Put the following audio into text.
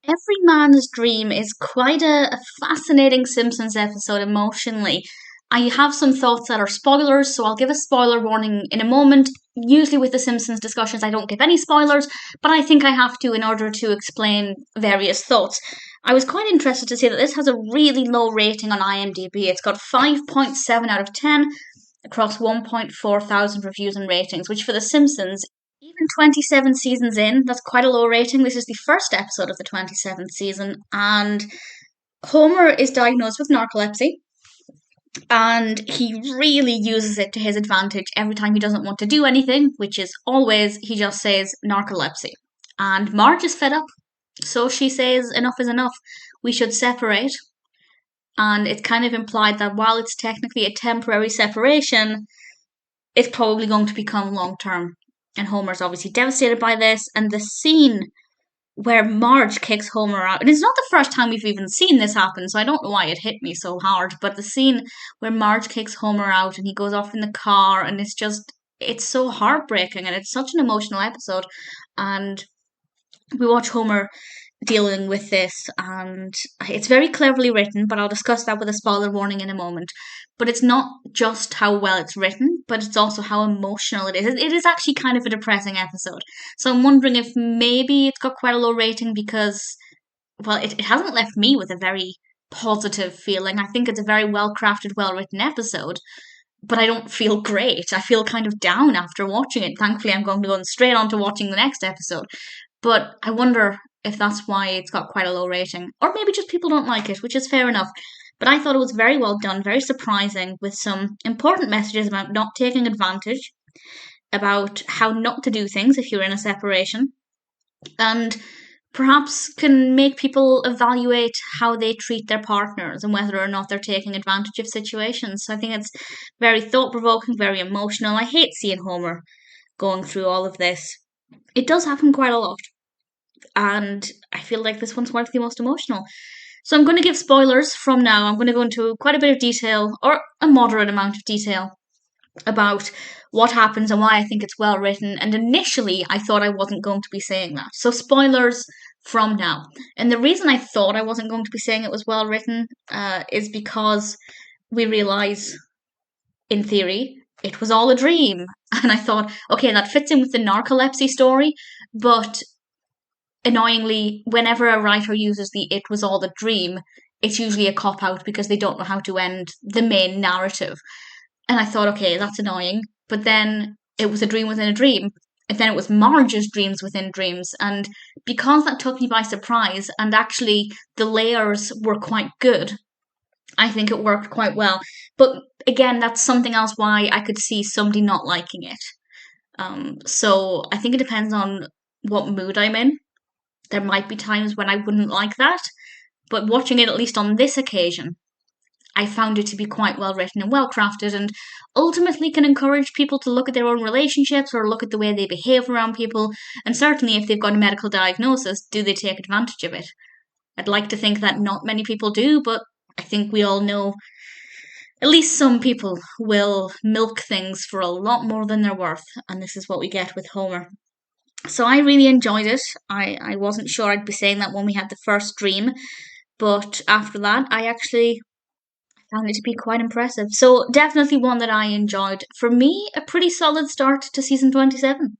Every Man's Dream is quite a fascinating Simpsons episode emotionally. I have some thoughts that are spoilers, so I'll give a spoiler warning in a moment. Usually, with the Simpsons discussions, I don't give any spoilers, but I think I have to in order to explain various thoughts. I was quite interested to see that this has a really low rating on IMDb. It's got 5.7 out of 10 across 1.4 thousand reviews and ratings, which for The Simpsons, even 27 seasons in, that's quite a low rating. This is the first episode of the 27th season, and Homer is diagnosed with narcolepsy, and he really uses it to his advantage every time he doesn't want to do anything, which is always, he just says narcolepsy. And Marge is fed up, so she says, enough is enough, we should separate. And it's kind of implied that while it's technically a temporary separation, it's probably going to become long term. And Homer's obviously devastated by this. And the scene where Marge kicks Homer out, and it's not the first time we've even seen this happen, so I don't know why it hit me so hard, but the scene where Marge kicks Homer out and he goes off in the car, and it's so heartbreaking, and it's such an emotional episode. And we watch Homer dealing with this, and it's very cleverly written, but I'll discuss that with a spoiler warning in a moment. But it's not just how well it's written, but it's also how emotional it is. It is actually kind of a depressing episode. So I'm wondering if maybe it's got quite a low rating because, well, it hasn't left me with a very positive feeling. I think it's a very well crafted, well written episode, but I don't feel great. I feel kind of down after watching it. Thankfully, I'm going to go straight on to watching the next episode. But I wonder if that's why it's got quite a low rating. Or maybe just people don't like it, which is fair enough. But I thought it was very well done, very surprising, with some important messages about not taking advantage, about how not to do things if you're in a separation, and perhaps can make people evaluate how they treat their partners and whether or not they're taking advantage of situations. So I think it's very thought provoking, very emotional. I hate seeing Homer going through all of this. It does happen quite a lot, and I feel like this one's one of the most emotional. So I'm going to give spoilers from now. I'm going to go into quite a bit of detail, or a moderate amount of detail, about what happens and why I think it's well written. And initially, I thought I wasn't going to be saying that. So spoilers from now. And the reason I thought I wasn't going to be saying it was well written is because we realise, in theory, it was all a dream. And I thought, okay, that fits in with the narcolepsy story, but annoyingly, whenever a writer uses the "it was all a dream," it's usually a cop out because they don't know how to end the main narrative. And I thought, okay, that's annoying. But then it was a dream within a dream. And then it was Marge's dreams within dreams. And because that took me by surprise, and actually the layers were quite good, I think it worked quite well. But again, that's something else why I could see somebody not liking it. So I think it depends on what mood I'm in. There might be times when I wouldn't like that, but watching it, at least on this occasion, I found it to be quite well written and well crafted, and ultimately can encourage people to look at their own relationships or look at the way they behave around people. And certainly, if they've got a medical diagnosis, do they take advantage of it? I'd like to think that not many people do, but I think we all know at least some people will milk things for a lot more than they're worth, and this is what we get with Homer. So I really enjoyed it. I wasn't sure I'd be saying that when we had the first dream, but after that, I actually found it to be quite impressive. So definitely one that I enjoyed. For me, a pretty solid start to season 27.